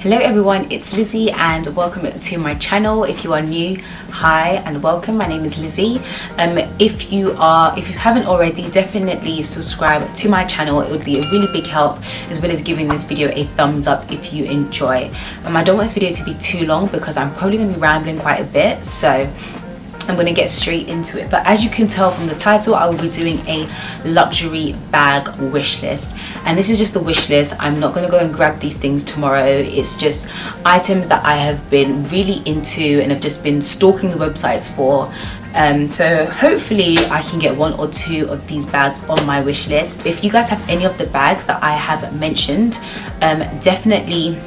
Hello everyone, it's Lizzie and welcome to my channel. If you are new, hi and welcome. My name is Lizzie. If you haven't already, definitely subscribe to my channel. It would be a really big help, as well as giving this video a thumbs up if you enjoy. I don't want this video to be too long because I'm probably going to be rambling quite a bit, so I'm going to get straight into it. But as you can tell from the title, I will be doing a luxury bag wish list, and this is just the wish list. I'm not going to go and grab these things tomorrow. It's just items that I have been really into and have just been stalking the websites for. So hopefully I can get one or two of these bags on my wish list. If you guys have any of the bags that I have mentioned, definitely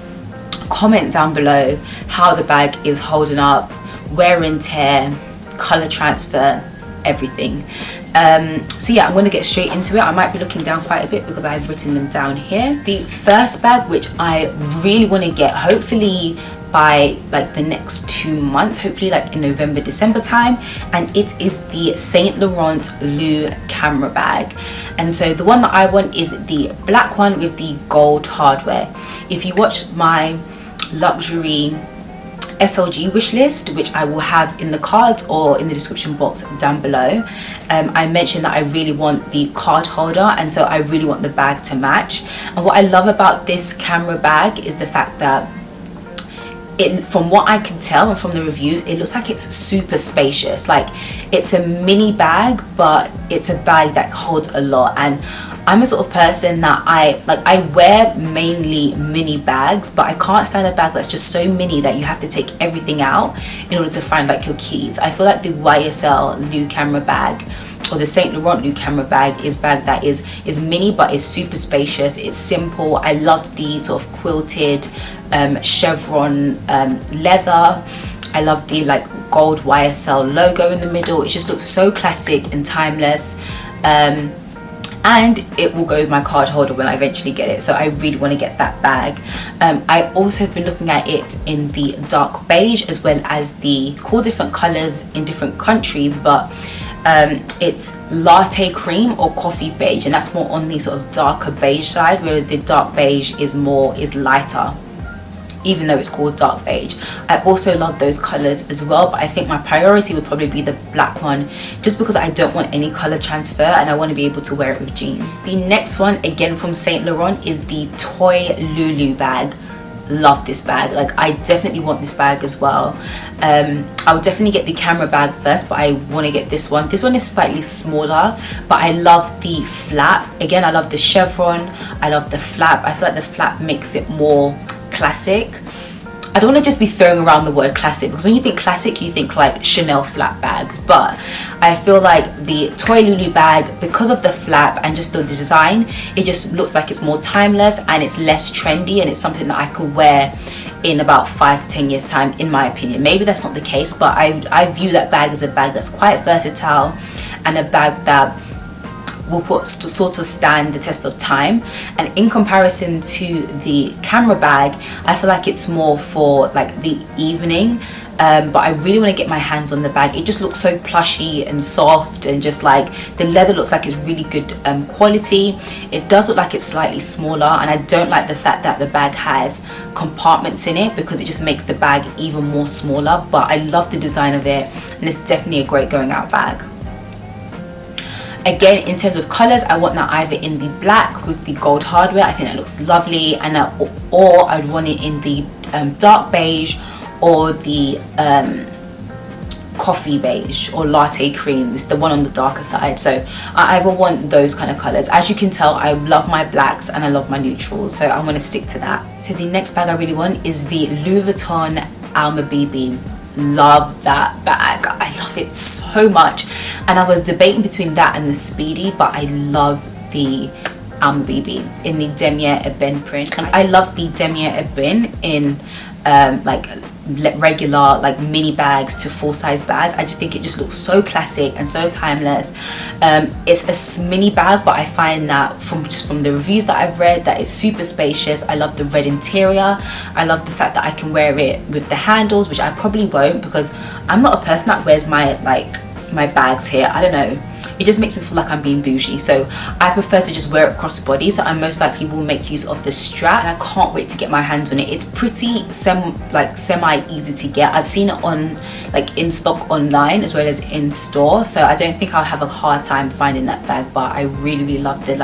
comment down below how the bag is holding up, wear and tear, color transfer, everything. So yeah, I'm going to get straight into it. I might be looking down quite a bit because I've written them down here. The first bag, which I really want to get, hopefully by like the next 2 months, hopefully like in November, December time, and it is the Saint Laurent LouLou camera bag. And so the one that I want is the black one with the gold hardware. If you watch my luxury SLG wish list, which I will have in the cards or in the description box down below, I mentioned that I really want the card holder, and so I really want the bag to match. And what I love about this camera bag is the fact that from what I can tell and from the reviews, it looks like it's super spacious. Like, it's a mini bag, but it's a bag that holds a lot. And I'm a sort of person that I wear mainly mini bags, but I can't stand a bag that's just so mini that you have to take everything out in order to find like your keys. I feel like the YSL LouLou camera bag or the Saint Laurent LouLou camera bag is bag that is mini but is super spacious. It's simple. I love the sort of quilted chevron leather. I love the like gold YSL logo in the middle. It just looks so classic and timeless. And it will go with my card holder when I eventually get it, so I really want to get that bag. I also have been looking at it in the dark beige, as well as the, it's called different colors in different countries, but it's latte cream or coffee beige, and that's more on the sort of darker beige side, whereas the dark beige is lighter, even though it's called dark beige. I also love those colors as well, but I think my priority would probably be the black one, just because I don't want any color transfer and I want to be able to wear it with jeans. The next one, again from Saint Laurent, is the toy LouLou bag. Love this bag. Like, I definitely want this bag as well. I would definitely get the camera bag first, but I want to get this one. This one is slightly smaller, but I love the flap. Again, I love the chevron, I love the flap. I feel like the flap makes it more classic. I don't want to just be throwing around the word classic, because when you think classic you think like Chanel flap bags, but I feel like the toy LouLou bag, because of the flap and just the design, it just looks like it's more timeless and it's less trendy, and it's something that I could wear in about 5 to 10 years time, in my opinion. Maybe that's not the case, but I view that bag as a bag that's quite versatile and a bag that will sort of stand the test of time. And in comparison to the camera bag, I feel like it's more for like the evening, but I really want to get my hands on the bag. It just looks so plushy and soft, and just like the leather looks like it's really good quality. It does look like it's slightly smaller, and I don't like the fact that the bag has compartments in it, because it just makes the bag even more smaller, but I love the design of it, and it's definitely a great going out bag. Again, in terms of colors, I want that either in the black with the gold hardware. I think that looks lovely, and or I would want it in the dark beige or the coffee beige or latte cream. It's the one on the darker side, so I either want those kind of colors. As you can tell, I love my blacks and I love my neutrals, so I want to stick to that. So the next bag I really want is the Louis Vuitton Alma BB. Love that bag. I love it so much, and I was debating between that and the Speedy, but I love the Alma BB in the Damier Ebene print, and I love the Damier Ebene in like regular like mini bags to full-size bags. I just think it just looks so classic and so timeless. It's a mini bag, but I find that from the reviews that I've read, that it's super spacious. I love the red interior. I love the fact that I can wear it with the handles, which I probably won't, because I'm not a person that wears my bags here. I don't know, it just makes me feel like I'm being bougie. So I prefer to just wear it across the body, so I most likely will make use of the strap, and I can't wait to get my hands on it. It's pretty semi easy to get. I've seen it on like in stock online as well as in store, so I don't think I'll have a hard time finding that bag. But I really love the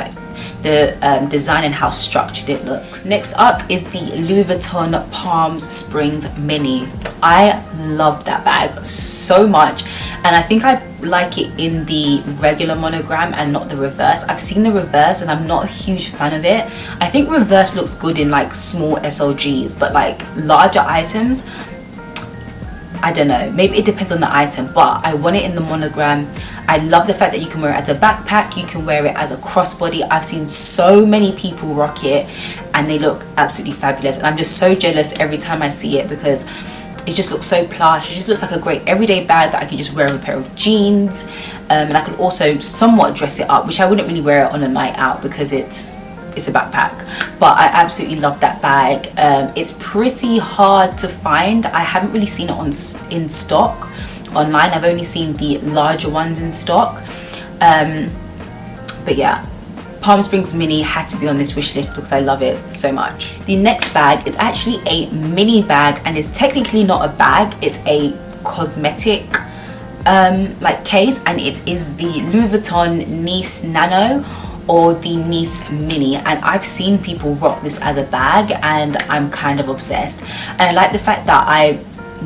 design and how structured it looks. Next up is the Louis Vuitton Palm Springs Mini. I love that bag so much, and I think I like it in the regular monogram and not the reverse. I've seen the reverse and I'm not a huge fan of it. I think reverse looks good in like small SLGs, but like larger items, I don't know, maybe it depends on the item, but I want it in the monogram. I love the fact that you can wear it as a backpack, you can wear it as a crossbody. I've seen so many people rock it and they look absolutely fabulous, and I'm just so jealous every time I see it because it just looks so plush. It just looks like a great everyday bag that I could just wear with a pair of jeans, and I could also somewhat dress it up, which I wouldn't really wear it on a night out because it's a backpack. But I absolutely love that bag. It's pretty hard to find. I haven't really seen it in stock online. I've only seen the larger ones in stock, but yeah, Palm Springs Mini had to be on this wish list because I love it so much. The next bag is actually a mini bag, and it's technically not a bag, it's a cosmetic like case, and it is the Louis Vuitton Nice Nano or the Nice Mini, and I've seen people rock this as a bag and I'm kind of obsessed. And I like the fact that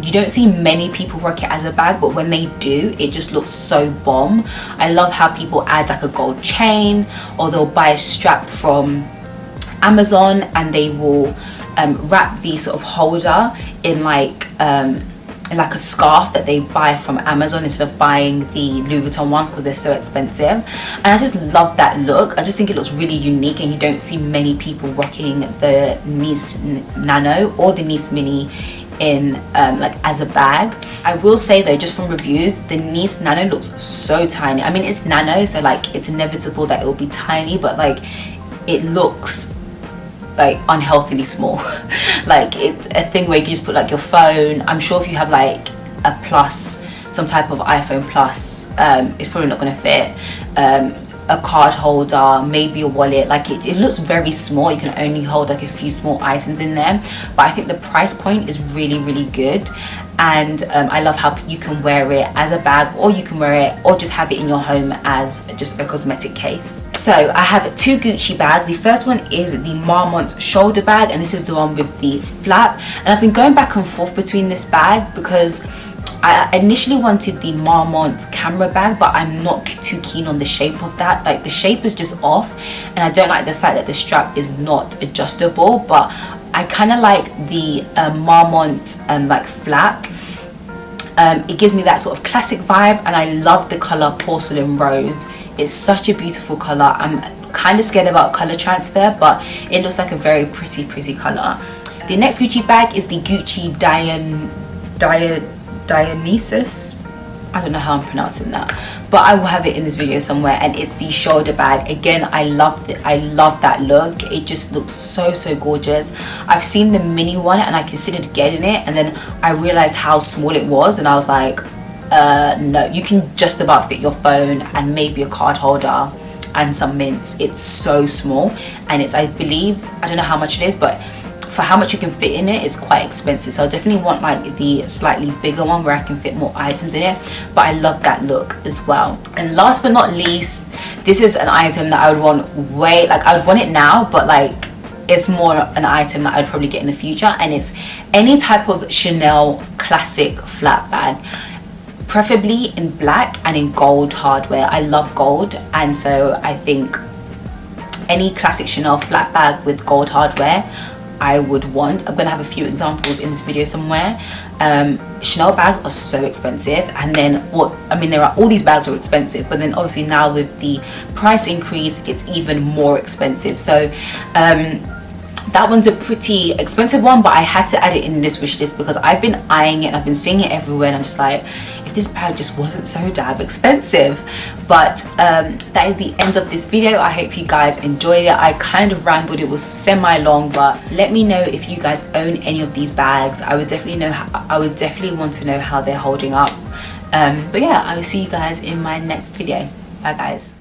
you don't see many people rock it as a bag, but when they do, it just looks so bomb. I love how people add like a gold chain, or they'll buy a strap from Amazon and they will wrap the sort of holder in like a scarf that they buy from Amazon instead of buying the Louis Vuitton ones because they're so expensive. And I just love that look. I just think it looks really unique, and you don't see many people rocking the Nice Nano or the Nice Mini in like as a bag. I will say though, just from reviews, the Nice Nano looks so tiny. I mean, it's Nano, so like it's inevitable that it will be tiny, but like it looks like unhealthily small. Like it's a thing where you can just put like your phone. I'm sure if you have like a plus, some type of iPhone plus, it's probably not going to fit. A card holder, maybe a wallet, like it looks very small. You can only hold like a few small items in there, but I think the price point is really good. And I love how you can wear it as a bag, or you can wear it or just have it in your home as just a cosmetic case. So I have two Gucci bags. The first one is the Marmont shoulder bag, and this is the one with the flap. And I've been going back and forth between this bag because I initially wanted the Marmont camera bag, but I'm not too keen on the shape of that. Like the shape is just off, and I don't like the fact that the strap is not adjustable. But I kind of like the Marmont like flap. It gives me that sort of classic vibe, and I love the color Porcelain Rose. It's such a beautiful color. I'm kind of scared about color transfer, but it looks like a very pretty color. The next Gucci bag is the Gucci Dionysus. I don't know how I'm pronouncing that, but I will have it in this video somewhere, and it's the shoulder bag. Again, I love that look. It just looks so gorgeous. I've seen the mini one and I considered getting it, and then I realized how small it was, and I was like, no, you can just about fit your phone and maybe a card holder and some mints. It's so small, and it's, I believe, I don't know how much it is, but for how much you can fit in it, it's quite expensive. So I definitely want like the slightly bigger one where I can fit more items in it, but I love that look as well. And last but not least, this is an item that I would want I would want it now, but like it's more an item that I'd probably get in the future, and it's any type of Chanel classic flat bag, preferably in black and in gold hardware. I love gold, and so I think any classic Chanel flat bag with gold hardware I would want. I'm gonna have a few examples in this video somewhere. Chanel bags are so expensive, and then there are all these bags are expensive, but then obviously now with the price increase, it's even more expensive. So that one's a pretty expensive one, but I had to add it in this wish list because I've been eyeing it and I've been seeing it everywhere, and I'm just like, if this bag just wasn't so damn expensive. But that is the end of this video. I hope you guys enjoyed it. I kind of rambled, it was semi long, but let me know if you guys own any of these bags. I would definitely want to know how they're holding up. But yeah, I will see you guys in my next video. Bye guys.